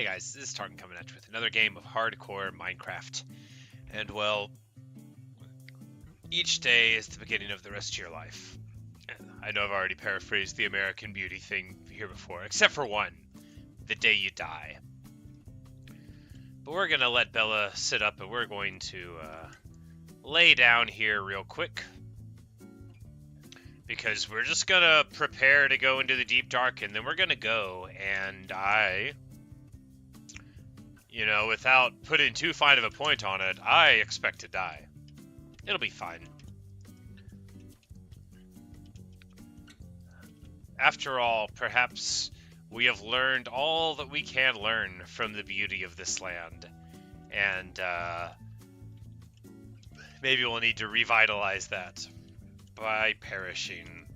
Hey guys, this is Tartan coming at you with another game of hardcore Minecraft. And well, each day is the beginning of the rest of your life. I know I've already paraphrased the American Beauty thing here before, except for one, the day you die. But we're going to let Bella sit up and we're going to lay down here real quick. Because we're just going to prepare to go into the deep dark and then we're going to go and without putting too fine of a point on it, I expect to die. It'll be fine. After all, perhaps we have learned all that we can learn from the beauty of this land. And maybe we'll need to revitalize that by perishing.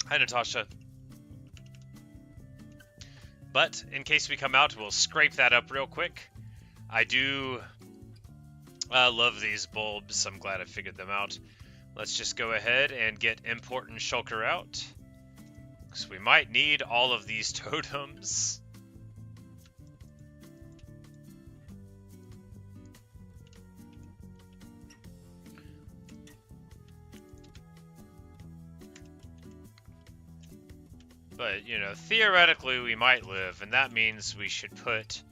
Hi, Natasha. But in case we come out, we'll scrape that up real quick. I do love these bulbs. I'm glad I figured them out. Let's just go ahead and get import and shulker out. Because we might need all of these totems. But, theoretically we might live, and that means we should put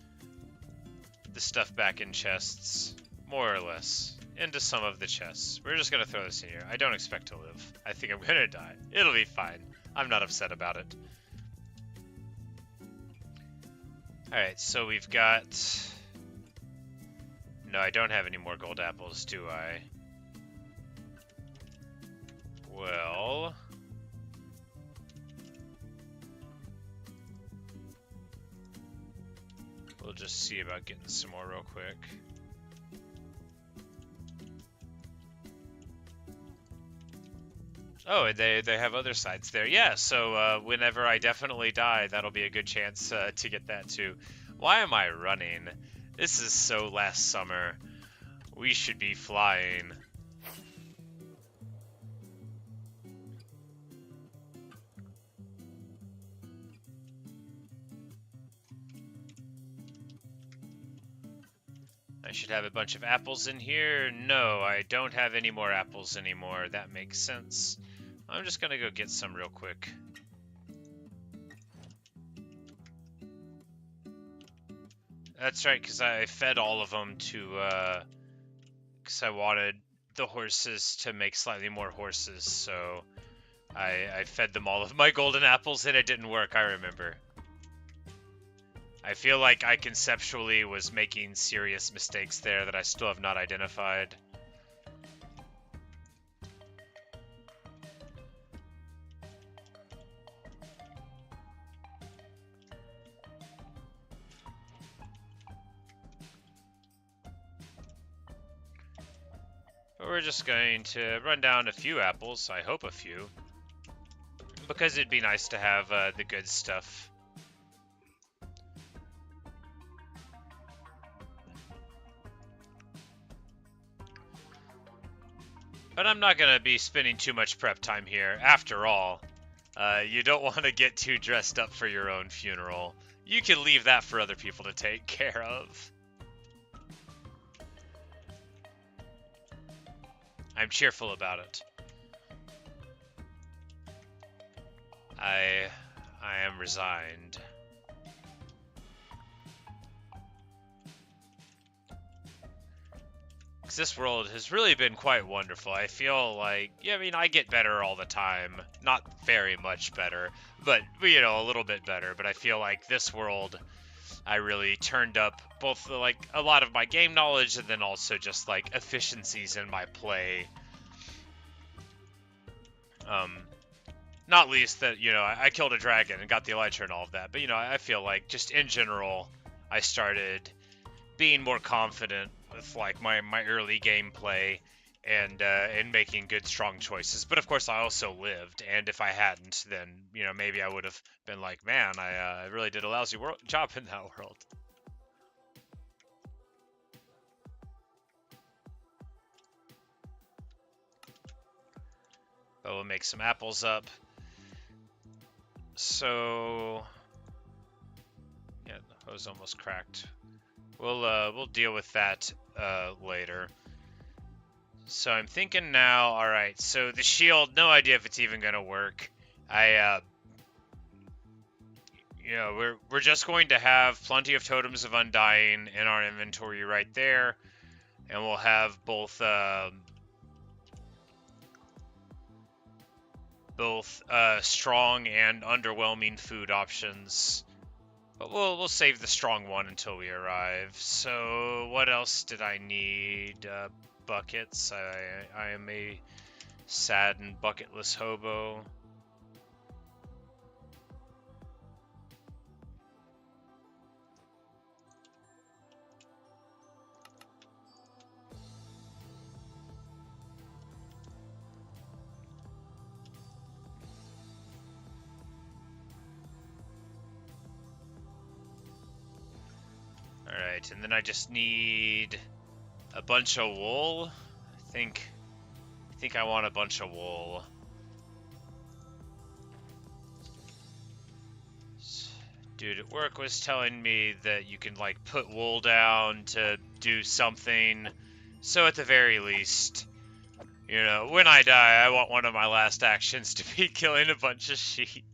the stuff back in chests, more or less, into some of the chests. We're just going to throw this in here. I don't expect to live. I think I'm going to die. It'll be fine. I'm not upset about it. Alright, so we've got... No, I don't have any more gold apples, do I? Well... We'll just see about getting some more real quick. Oh, they have other sides there. Yeah, so whenever I definitely die, that'll be a good chance to get that too. Why am I running? This is so last summer. We should be flying. I should have a bunch of apples in here. No, I don't have any more apples anymore. That makes sense. I'm just gonna go get some real quick. That's right, because I fed all of them to, because I wanted the horses to make slightly more horses, so I fed them all of my golden apples and it didn't work, I remember. I feel like I conceptually was making serious mistakes there that I still have not identified. But we're just going to run down a few apples, I hope a few, because it'd be nice to have the good stuff. But I'm not going to be spending too much prep time here. After all, you don't want to get too dressed up for your own funeral. You can leave that for other people to take care of. I'm cheerful about it. I am resigned. This world has really been quite wonderful. I feel like, I get better all the time. Not very much better, but, a little bit better. But I feel like this world, I really turned up both, a lot of my game knowledge and then also just, efficiencies in my play. Not least that, I killed a dragon and got the elytra and all of that. But, I feel like, just in general, I started being more confident with my early gameplay and making good strong choices. But of course I also lived, and if I hadn't, then maybe I would have been like, man, I really did a lousy job in that world. But we'll make some apples up. So yeah, I was almost cracked. We'll deal with that later. So I'm thinking now, alright, so the shield, no idea if it's even gonna work. You know, we're just going to have plenty of Totems of Undying in our inventory right there. And we'll have both strong and underwhelming food options. But we'll save the strong one until we arrive. So what else did I need? Buckets. I am a sad and bucketless hobo. Alright, and then I just need a bunch of wool. I think I want a bunch of wool. Dude at work was telling me that you can like put wool down to do something. So at the very least, you know, when I die, I want one of my last actions to be killing a bunch of sheep.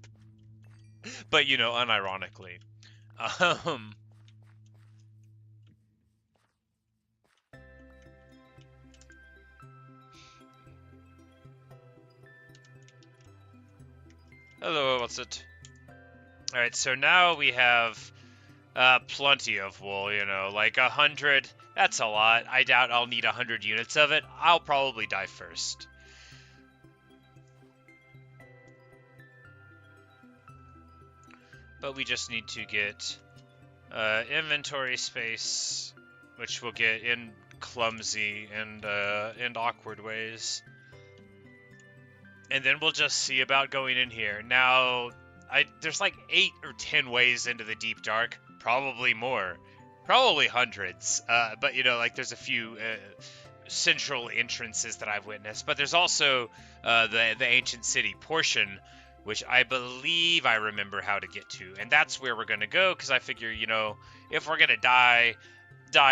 But you know, unironically. Hello, what's it? Alright, so now we have plenty of wool, you know, like 100. That's a lot. I doubt I'll need 100 units of it. I'll probably die first. But we just need to get inventory space, which we'll get in clumsy and awkward ways. And then we'll just see about going in here. Now, there's like 8 or 10 ways into the Deep Dark. Probably more. Probably hundreds. But, you know, like there's a few central entrances that I've witnessed. But there's also the Ancient City portion, which I believe I remember how to get to. And that's where we're going to go, because I figure, you know, if we're going to die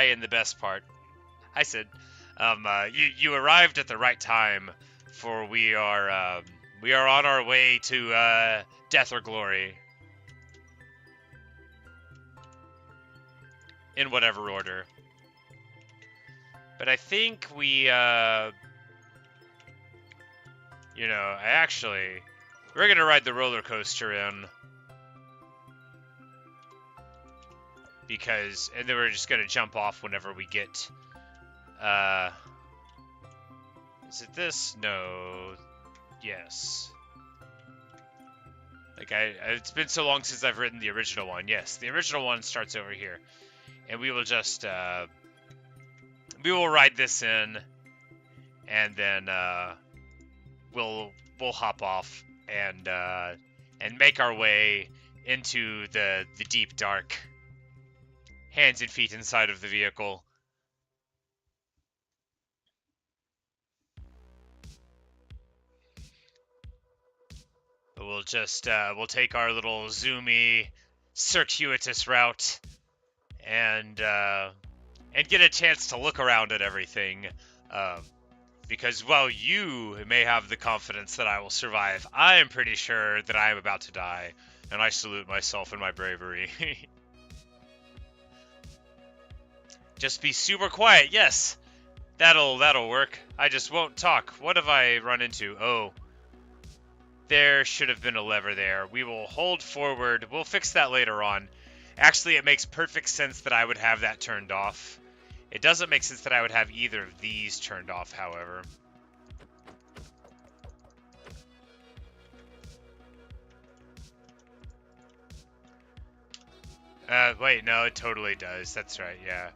in the best part. I said, you arrived at the right time. For we are on our way to death or glory, in whatever order. But I think we, you know, we're gonna ride the roller coaster in, because, and then we're just gonna jump off whenever we get, is it this? No. Yes. Like, it's been so long since I've written the original one. Yes, the original one starts over here. And we will just, we will ride this in, and then, we'll hop off and make our way into the Deep Dark. Hands and feet inside of the vehicle. We'll just, we'll take our little zoomy, circuitous route, and get a chance to look around at everything, because while you may have the confidence that I will survive, I am pretty sure that I am about to die, and I salute myself and my bravery. Just be super quiet, yes! That'll work. I just won't talk. What have I run into? Oh. There should have been a lever there. We will hold forward. We'll fix that later on. Actually, it makes perfect sense that I would have that turned off. It doesn't make sense that I would have either of these turned off, however. Wait, no, it totally does. That's right, yeah.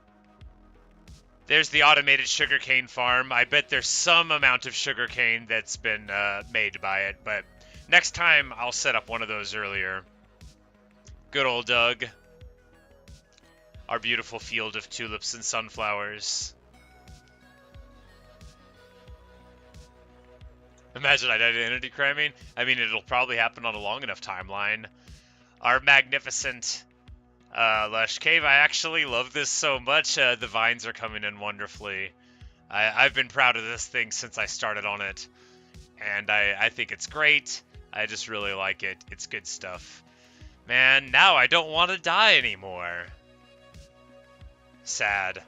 There's the automated sugarcane farm. I bet there's some amount of sugarcane that's been made by it, but next time I'll set up one of those earlier. Good old Doug. Our beautiful field of tulips and sunflowers. Imagine identity cramming. I mean, it'll probably happen on a long enough timeline. Our magnificent Lush Cave, I actually love this so much. The vines are coming in wonderfully. I've been proud of this thing since I started on it, and I think it's great. I just really like it. It's good stuff. Man, now I don't want to die anymore. Sad.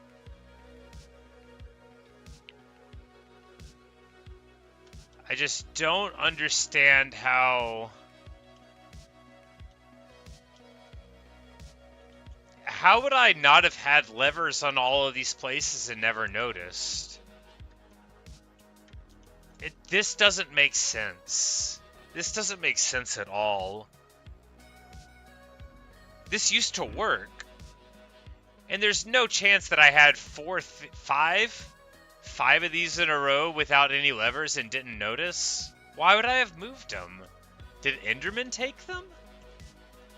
I just don't understand how would I not have had levers on all of these places and never noticed? This doesn't make sense. This doesn't make sense at all. This used to work. And there's no chance that I had five of these in a row without any levers and didn't notice. Why would I have moved them? Did Enderman take them?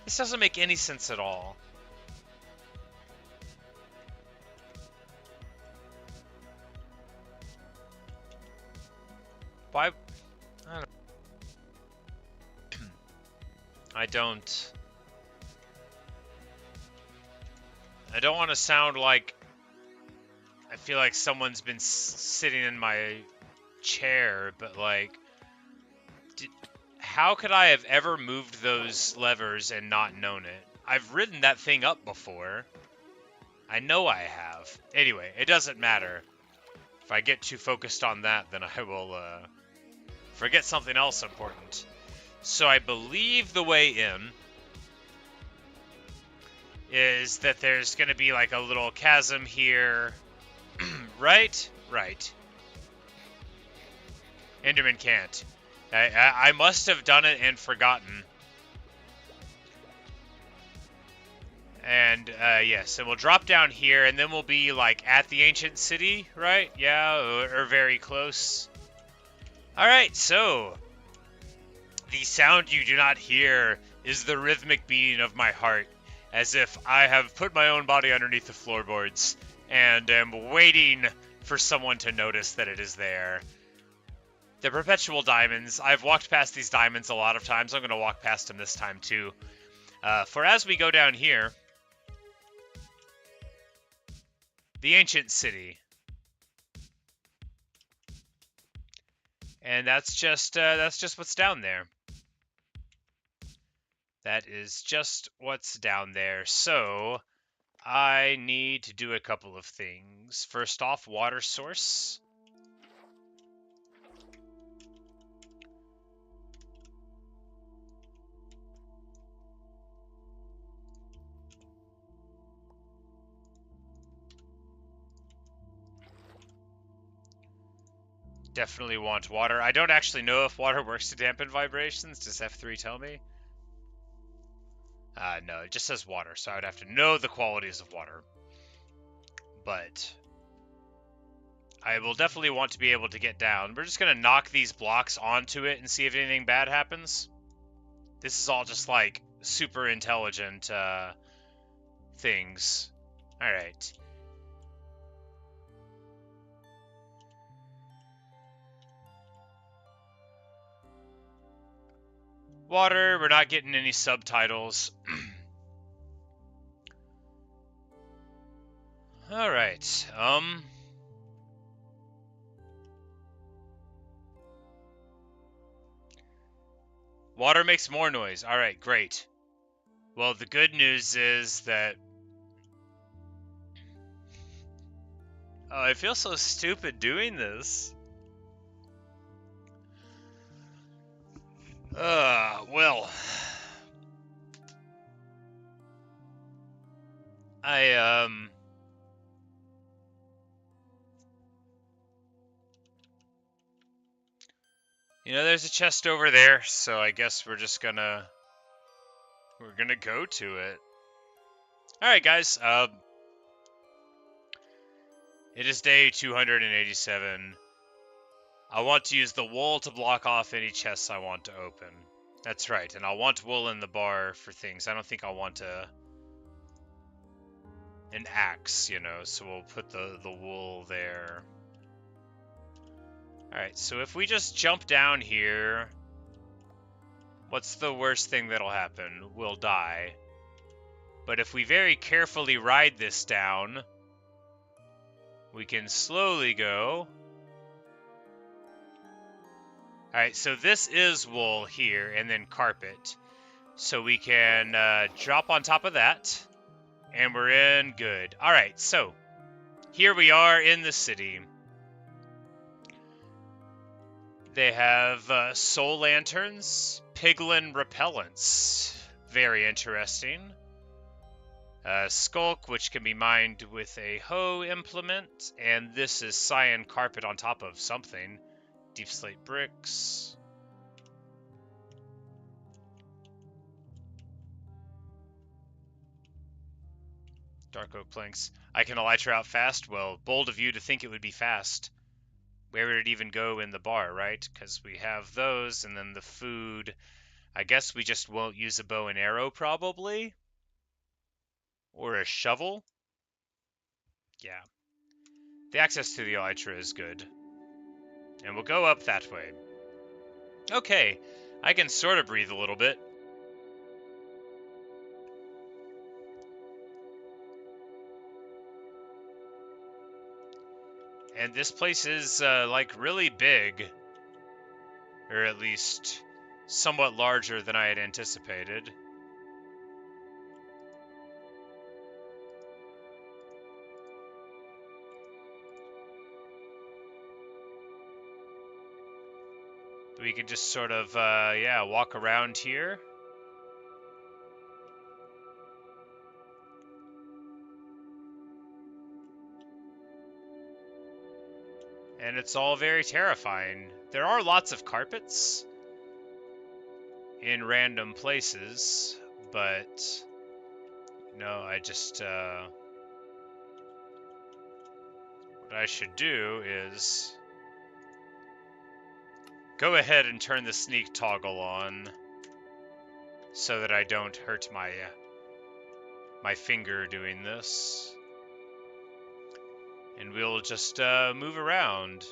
This doesn't make any sense at all. Why? I don't want to sound like I feel like someone's been sitting in my chair, but like, how could I have ever moved those levers and not known it? I've ridden that thing up before. I know I have. Anyway, it doesn't matter. If I get too focused on that, then I will forget something else important. So I believe the way in is that there's going to be like a little chasm here. Right? Right. Enderman can't. I must have done it and forgotten. And, yes, and we'll drop down here, and then we'll be, like, at the ancient city, right? Yeah, or very close. Alright, so, the sound you do not hear is the rhythmic beating of my heart, as if I have put my own body underneath the floorboards, and am waiting for someone to notice that it is there. The perpetual diamonds. I've walked past these diamonds a lot of times. I'm going to walk past them this time, too. For as we go down here, the ancient city. And that's just what's down there. That is just what's down there. So I need to do a couple of things. First off, water source. Definitely want water. I don't actually know if water works to dampen vibrations. Does F3 tell me? No, it just says water, so I would have to know the qualities of water. But I will definitely want to be able to get down. We're just going to knock these blocks onto it and see if anything bad happens. This is all just like super intelligent things. Alright. Water, we're not getting any subtitles. Alright, water makes more noise. Alright, great. Well, the good news is that... Oh, I feel so stupid doing this. Well... You know, there's a chest over there, so I guess we're just gonna... We're gonna go to it. Alright, guys, it is day 287. I want to use the wool to block off any chests I want to open. That's right, and I'll want wool in the bar for things. I don't think I'll want an axe, you know, so we'll put the wool there. Alright, so if we just jump down here, what's the worst thing that'll happen? We'll die. But if we very carefully ride this down, we can slowly go. Alright, so this is wool here, and then carpet. So we can drop on top of that, and we're in good. Alright, so here we are in the city. They have soul lanterns, piglin repellents. Very interesting. Skulk, which can be mined with a hoe implement. And this is cyan carpet on top of something. Deep slate bricks. Dark oak planks. I can elytra out fast? Well, bold of you to think it would be fast. Where would it even go in the bar, right? Because we have those, and then the food. I guess we just won't use a bow and arrow, probably? Or a shovel? Yeah. The access to the elytra is good. And we'll go up that way. Okay, I can sort of breathe a little bit. And this place is, like, really big. Or at least somewhat larger than I had anticipated. We can just sort of, yeah, walk around here. And it's all very terrifying. There are lots of carpets in random places, but no, I just, what I should do is go ahead and turn the sneak toggle on so that I don't hurt my finger doing this. And we'll just move around.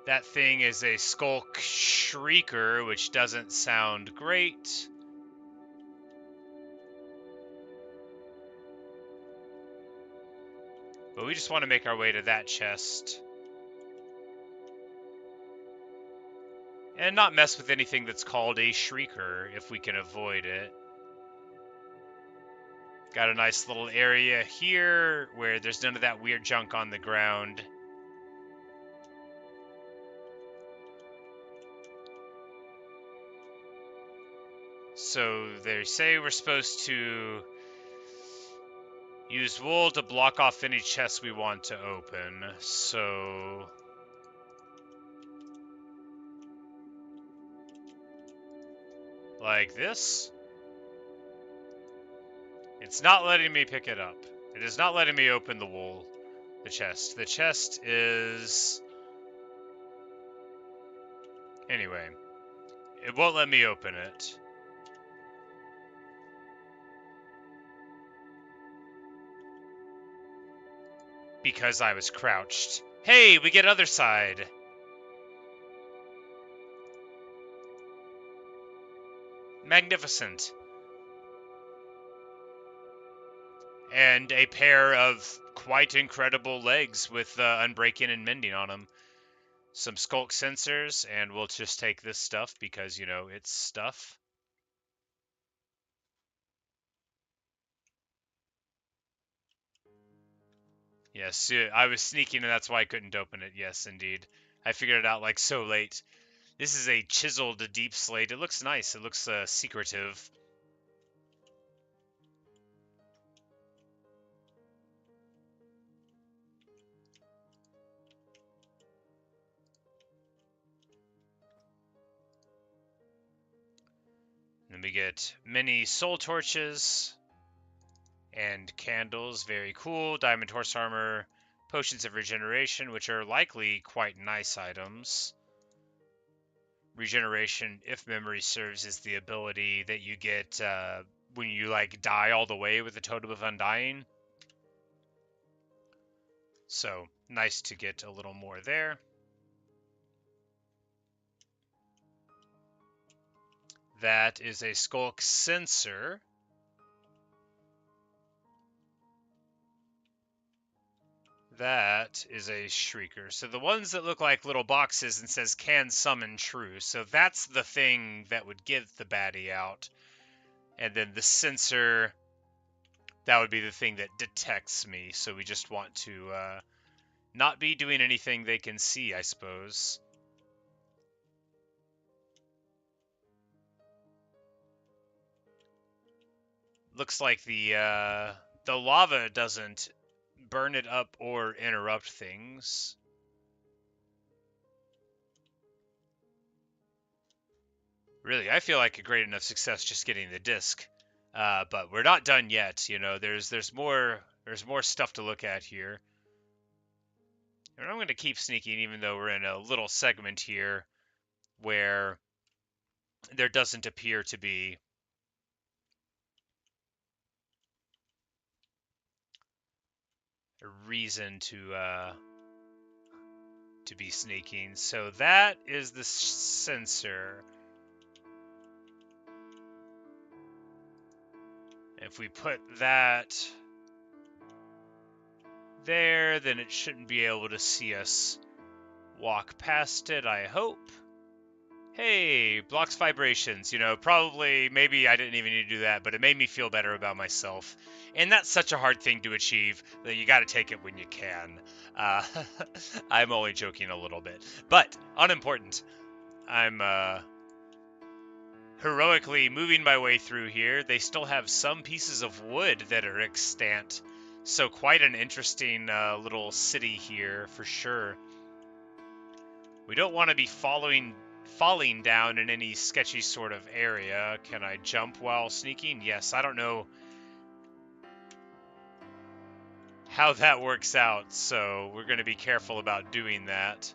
That thing is a Skulk Shrieker, which doesn't sound great. But we just want to make our way to that chest. And not mess with anything that's called a Shrieker, if we can avoid it. Got a nice little area here where there's none of that weird junk on the ground. So they say we're supposed to use wool to block off any chests we want to open. So like this. It's not letting me pick it up. It is not letting me open the wool, the chest. The chest is... Anyway, it won't let me open it. Because I was crouched. Hey, we get other side. Magnificent. And a pair of quite incredible legs with unbreaking and mending on them. Some skulk sensors, and we'll just take this stuff because, you know, it's stuff. Yes, I was sneaking and that's why I couldn't open it. Yes, indeed. I figured it out like so late. This is a chiseled deep slate. It looks nice. It looks secretive. Then we get many soul torches and candles. Very cool. Diamond horse armor, potions of regeneration, which are likely quite nice items. Regeneration, if memory serves, is the ability that you get when you like die all the way with the Totem of Undying. So nice to get a little more there. That is a Skulk Sensor. That is a Shrieker. So the ones that look like little boxes and says can summon true. So that's the thing that would get the baddie out. And then the sensor, that would be the thing that detects me. So we just want to not be doing anything they can see, I suppose. Looks like the lava doesn't burn it up or interrupt things. Really, I feel like a great enough success just getting the disc, but we're not done yet. You know, there's more stuff to look at here. And I'm going to keep sneaking, even though we're in a little segment here where there doesn't appear to be a reason to be sneaking. So that is the sensor. If we put that there, then it shouldn't be able to see us walk past it, I hope. Hey, blocks vibrations. You know, probably, maybe I didn't even need to do that, but it made me feel better about myself. And that's such a hard thing to achieve that you got to take it when you can. I'm only joking a little bit, but unimportant. I'm heroically moving my way through here. They still have some pieces of wood that are extant, so quite an interesting little city here for sure. We don't want to be falling down in any sketchy sort of area. Can I jump while sneaking? Yes. I don't know how that works out, so we're going to be careful about doing that.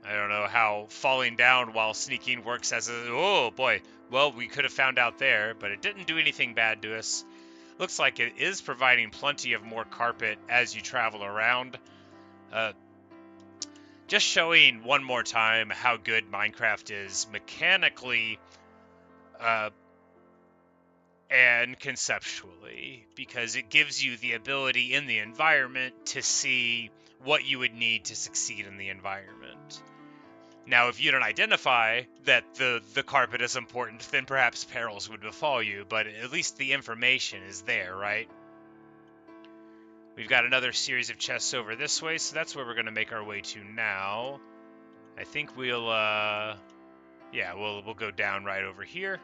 I don't know how falling down while sneaking works as a... Oh, boy. Well, we could have found out there, but it didn't do anything bad to us. Looks like it is providing plenty of more carpet as you travel around. Just showing one more time how good Minecraft is mechanically and conceptually, because it gives you the ability in the environment to see what you would need to succeed in the environment. Now, if you don't identify that the carpet is important, then perhaps perils would befall you, but at least the information is there, right? We've got another series of chests over this way, so that's where we're going to make our way to now. I think we'll, yeah, we'll go down right over here.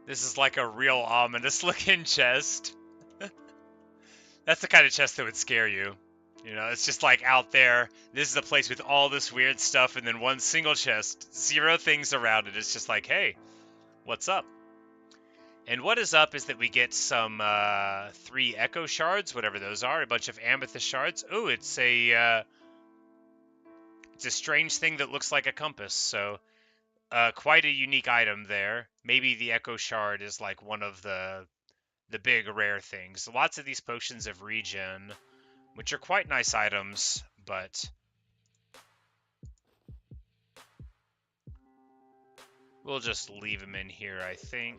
This is like a real ominous looking chest. That's the kind of chest that would scare you. You know, it's just like out there. This is a place with all this weird stuff and then one single chest. 0 things around it. It's just like, hey, what's up? And what is up is that we get some 3 echo shards, whatever those are, a bunch of amethyst shards. Oh, it's a strange thing that looks like a compass. So quite a unique item there. Maybe the echo shard is like one of the big rare things. Lots of these potions of regen, which are quite nice items, but we'll just leave them in here, I think.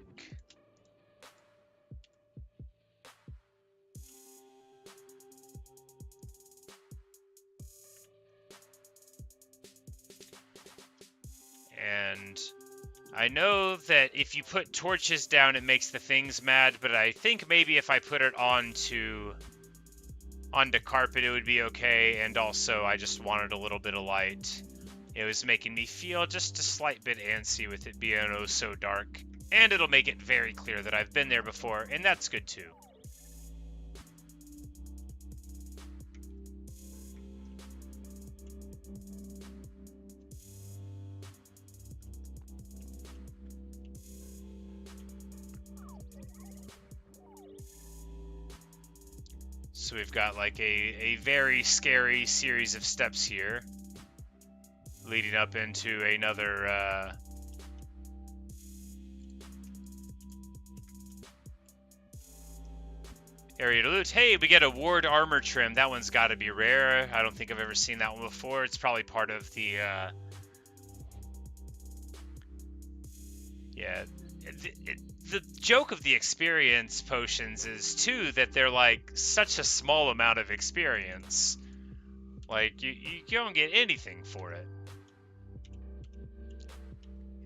And I know that if you put torches down, it makes the things mad, but I think maybe if I put it onto carpet, it would be okay. And also, I just wanted a little bit of light. It was making me feel just a slight bit antsy with it being oh so dark. And it'll make it very clear that I've been there before, and that's good too. So we've got like a very scary series of steps here, leading up into another area to loot. Hey, we get a ward armor trim. That one's got to be rare. I don't think I've ever seen that one before. It's probably part of the yeah. The joke of the experience potions is too that they're like such a small amount of experience. Like you don't get anything for it.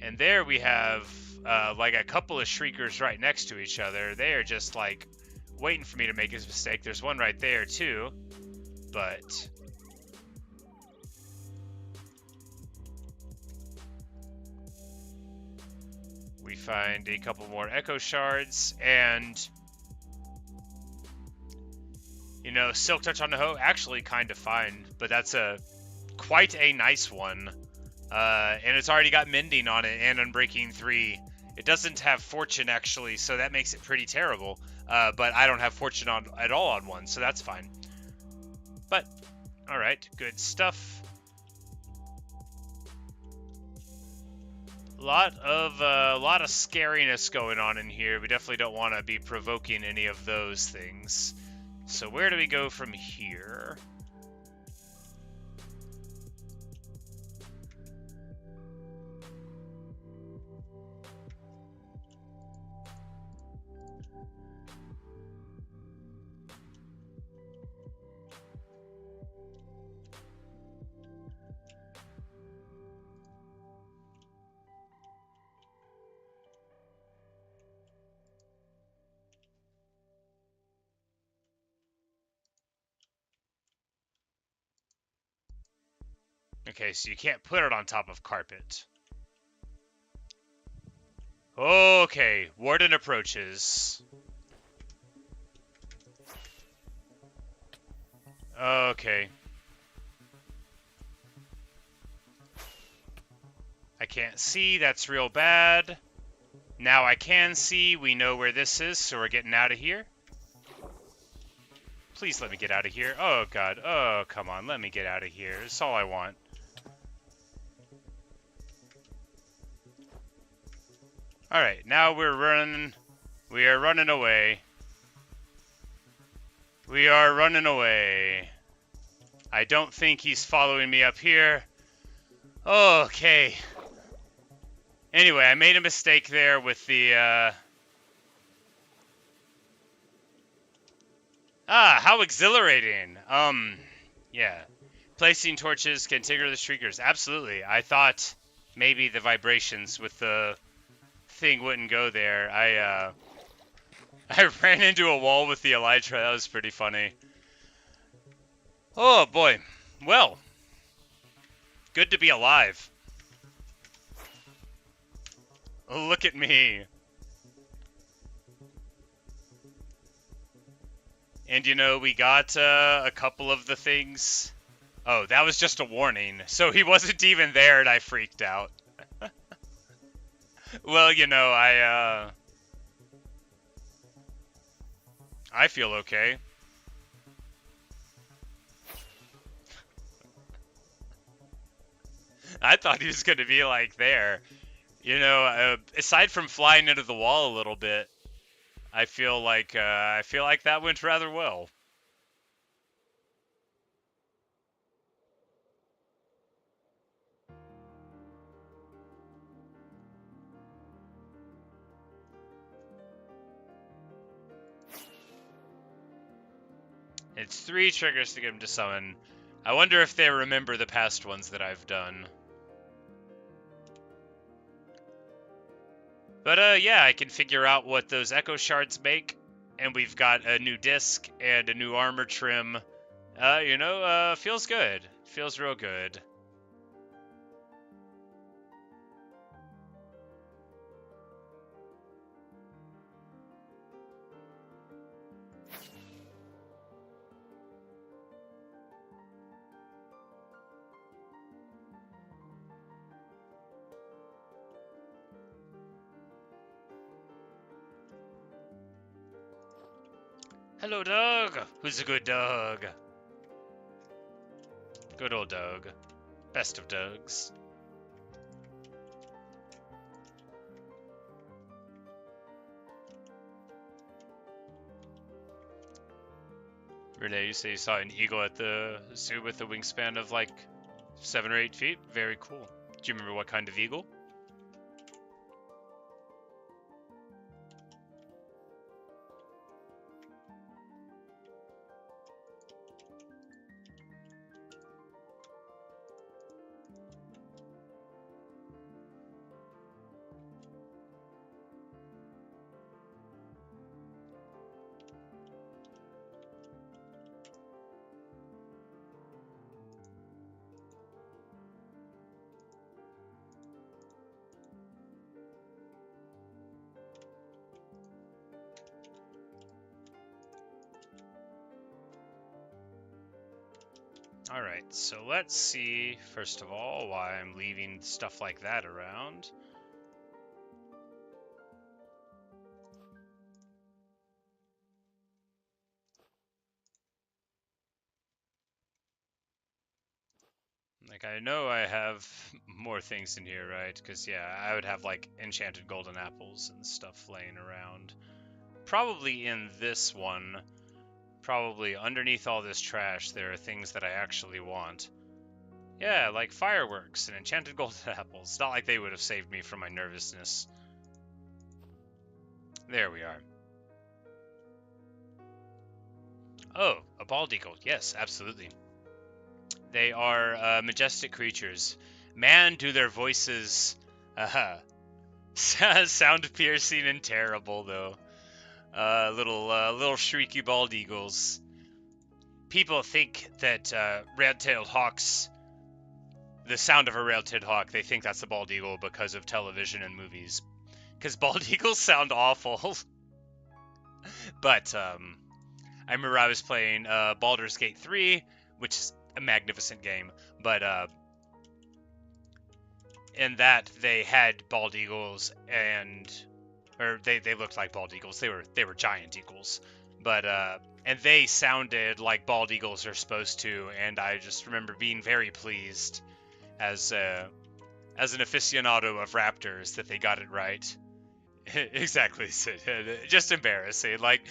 And there we have like a couple of shriekers right next to each other. They are just like waiting for me to make a mistake. There's one right there too, but we find a couple more echo shards, and you know, Silk Touch on the Hoe actually kind of fine, but that's quite a nice one, and it's already got Mending on it and Unbreaking 3. It doesn't have Fortune actually, so that makes it pretty terrible. But I don't have Fortune on at all on one, so that's fine. But all right, good stuff. A lot of scariness going on in here. We definitely don't want to be provoking any of those things. So where do we go from here? Okay, so you can't put it on top of carpet. Okay, Warden approaches. Okay. I can't see, that's real bad. Now I can see, we know where this is, so we're getting out of here. Please let me get out of here. Oh god, oh come on, let me get out of here. That's all I want. Alright, now we're running. We are running away. We are running away. I don't think he's following me up here. Okay. Anyway, I made a mistake there with the, how exhilarating. Yeah. Placing torches can trigger the shriekers. Absolutely. I thought maybe the vibrations with the thing wouldn't go there. I ran into a wall with the Elytra. That was pretty funny. Oh, boy. Well. Good to be alive. Look at me. And, you know, we got a couple of the things. Oh, that was just a warning. So he wasn't even there and I freaked out. Well, you know, I feel okay. I thought he was going to be, like, there. You know, aside from flying into the wall a little bit, I feel like that went rather well. It's 3 triggers to get him to summon. I wonder if they remember the past ones that I've done. But yeah, I can figure out what those echo shards make, and we've got a new disc and a new armor trim. You know, feels good. Feels real good. Hello, Doug. Who's a good Doug? Good old Doug. Best of Dougs. Renee, you say you saw an eagle at the zoo with a wingspan of like 7 or 8 feet? Very cool. Do you remember what kind of eagle? Alright, so let's see, first of all, why I'm leaving stuff like that around. Like, I know I have more things in here, right? Because, yeah, I would have, like, enchanted golden apples and stuff laying around. Probably in this one, probably underneath all this trash, there are things that I actually want. Yeah, like fireworks and enchanted golden apples. It's not like they would have saved me from my nervousness. There we are. Oh, a bald eagle. Yes, absolutely. They are majestic creatures. Man, do their voices sound piercing and terrible, though. Little shrieky bald eagles. People think that red-tailed hawks, the sound of a red-tailed hawk, they think that's a bald eagle because of television and movies. Because bald eagles sound awful. But I remember I was playing Baldur's Gate 3, which is a magnificent game, but in that they had bald eagles, or they looked like bald eagles. They were giant eagles, but and they sounded like bald eagles are supposed to, and I just remember being very pleased as an aficionado of raptors that they got it right. Exactly, Sid. Just embarrassing. Like,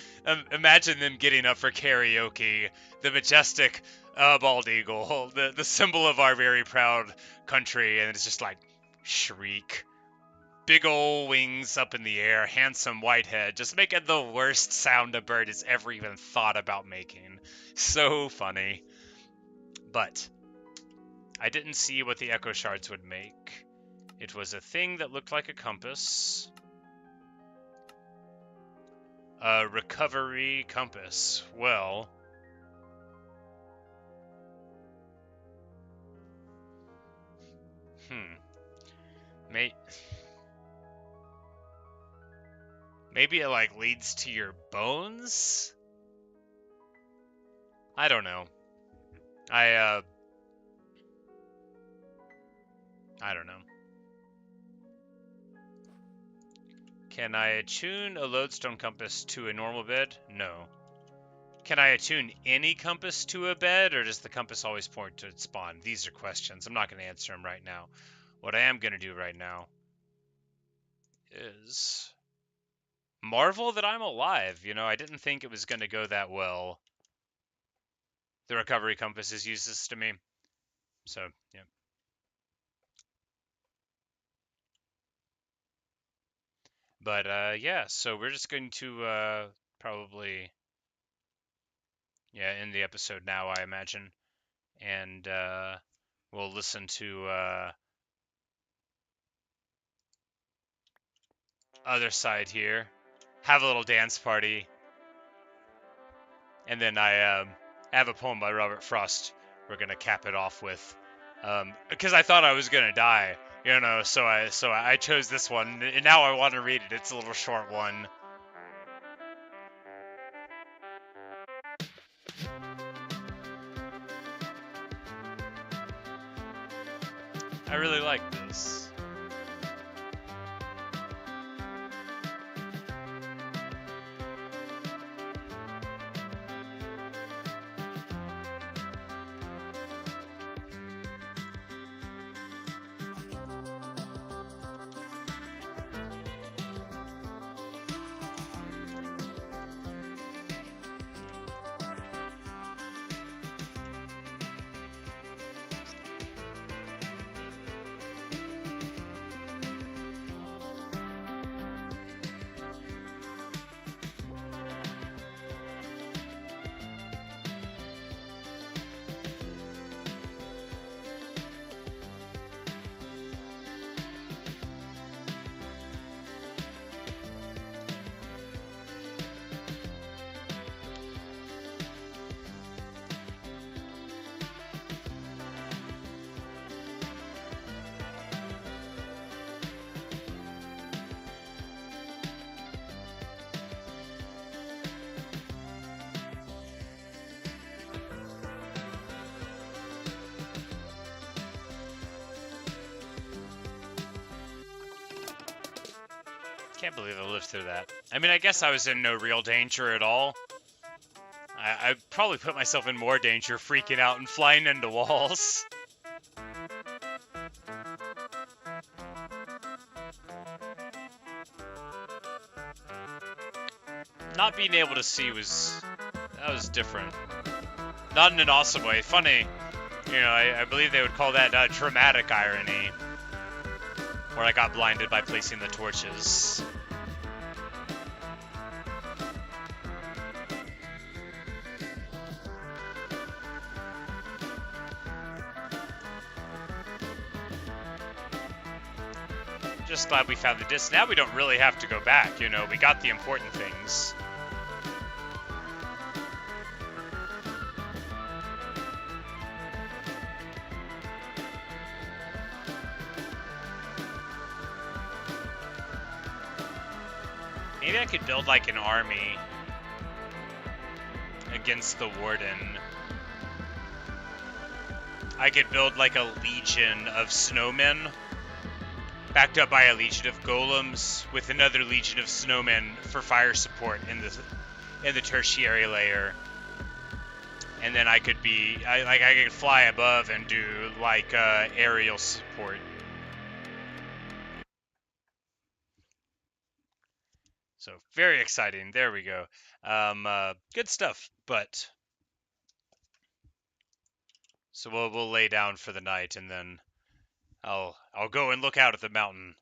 imagine them getting up for karaoke. The majestic bald eagle, the symbol of our very proud country, and it's just like, shriek. Big ol' wings up in the air, handsome white head, just making the worst sound a bird has ever even thought about making. So funny. But I didn't see what the echo shards would make. It was a thing that looked like a compass. A recovery compass. Well, maybe it like leads to your bones? I don't know. I don't know. Can I attune a lodestone compass to a normal bed? No. Can I attune any compass to a bed, or does the compass always point to its spawn? These are questions. I'm not going to answer them right now. What I am going to do right now is marvel that I'm alive. You know, I didn't think it was going to go that well. The recovery compass is useless to me. So, yeah. But, yeah, so we're just going to, probably, yeah, end the episode now, I imagine. And, we'll listen to, other side here. Have a little dance party. And then I have a poem by Robert Frost we're going to cap it off with. Because I thought I was going to die, you know, so I chose this one. And now I want to read it. It's a little short one. I really like this. Can't believe I lived through that. I mean, I guess I was in no real danger at all. I'd probably put myself in more danger freaking out and flying into walls. Not being able to see was different. Not in an awesome way. Funny, you know, I believe they would call that dramatic irony, where I got blinded by placing the torches. Just glad we found the disc. Now we don't really have to go back, you know, we got the important things. Maybe I could build like an army against the Warden. I could build like a legion of snowmen, backed up by a legion of golems, with another legion of snowmen for fire support in the tertiary layer. And then I could be, I could fly above and do like aerial support. So very exciting. There we go. Good stuff. But so we'll lay down for the night, and then I'll go and look out at the mountain.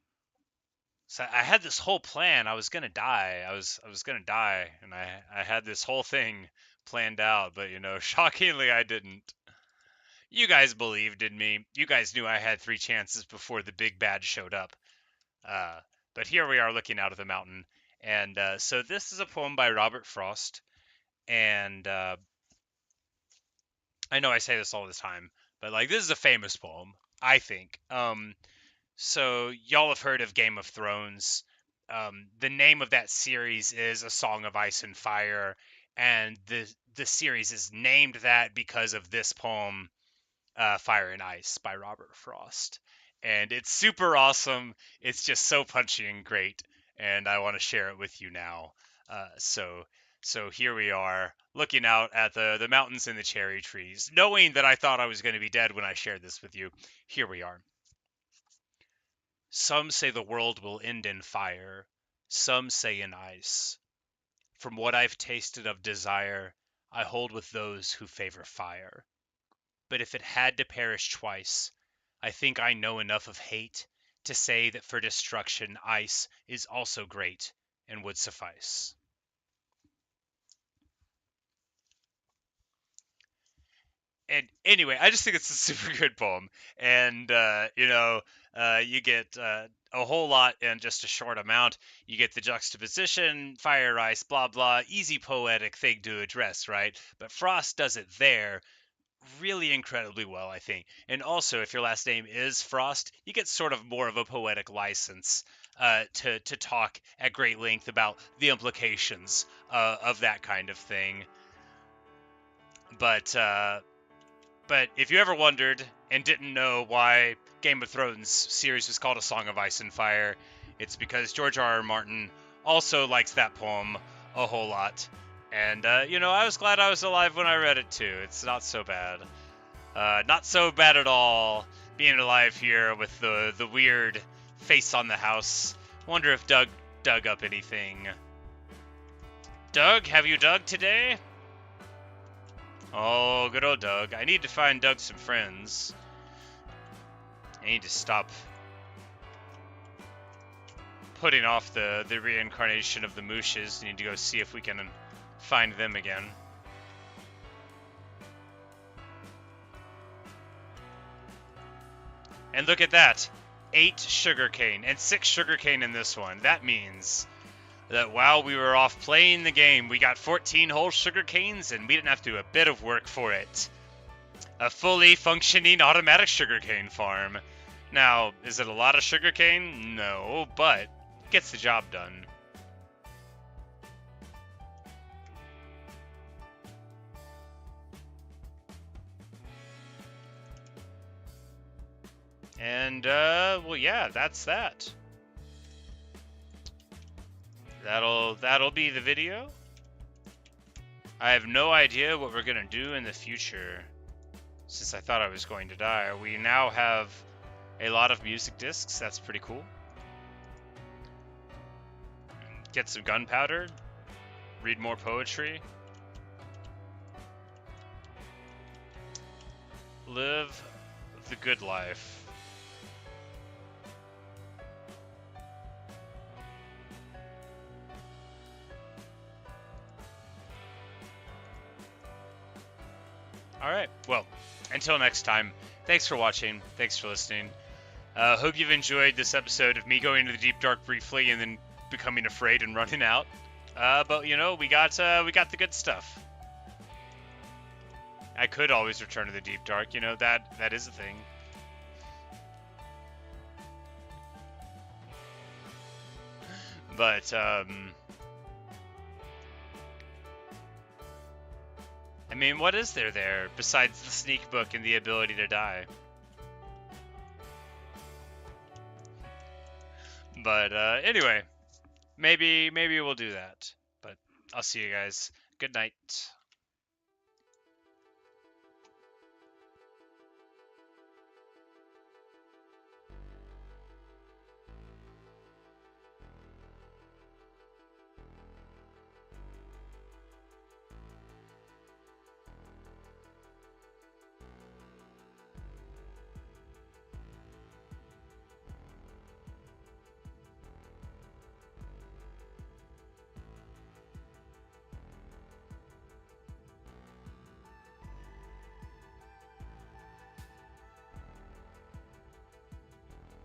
So I had this whole plan. I was gonna die. I was gonna die, and I had this whole thing planned out. But you know, shockingly, I didn't. You guys believed in me. You guys knew I had 3 chances before the big bad showed up. But here we are looking out of the mountain. And so this is a poem by Robert Frost. And I know I say this all the time, but like this is a famous poem, I think. So y'all have heard of Game of Thrones. The name of that series is A Song of Ice and Fire, and the series is named that because of this poem, Fire and Ice by Robert Frost. And it's super awesome. It's just so punchy and great, and I want to share it with you now. So here we are, looking out at the mountains and the cherry trees, knowing that I thought I was going to be dead when I shared this with you. Here we are. Some say the world will end in fire, some say in ice. From what I've tasted of desire, I hold with those who favor fire. But if it had to perish twice, I think I know enough of hate to say that for destruction ice is also great and would suffice. And anyway, I just think it's a super good poem, and you get a whole lot in just a short amount. You get the juxtaposition, fire, ice, blah blah, easy poetic thing to address, right? But Frost does it there really incredibly well, I think. And also, if your last name is Frost, you get sort of more of a poetic license to talk at great length about the implications of that kind of thing. But if you ever wondered and didn't know why Game of Thrones series was called A Song of Ice and Fire, it's because George R.R. Martin also likes that poem a whole lot. And, I was glad I was alive when I read it, too. It's not so bad. Not so bad at all, being alive here with the weird face on the house. Wonder if Doug dug up anything. Doug, have you dug today? Oh, good old Doug. I need to find Doug some friends. I need to stop putting off the reincarnation of the Mooshes. I need to go see if we can find them again. And look at that. 8 sugarcane and 6 sugarcane in this one. That means that while we were off playing the game, we got 14 whole sugar canes, and we didn't have to do a bit of work for it. A fully functioning automatic sugarcane farm. Now, is it a lot of sugarcane? No, but it gets the job done. And, well, yeah, that's that. that'll be the video. I have no idea what we're gonna do in the future, since I thought I was going to die. We now have a lot of music discs. That's pretty cool. Get some gunpowder. Read more poetry. Live the good life. Alright, well, until next time, thanks for watching, thanks for listening. Hope you've enjoyed this episode of me going to the Deep Dark briefly and then becoming afraid and running out. But you know, we got the good stuff. I could always return to the Deep Dark, you know, that is a thing. But, I mean, what is there besides the sneak book and the ability to die? But, anyway, maybe we'll do that. But I'll see you guys. Good night.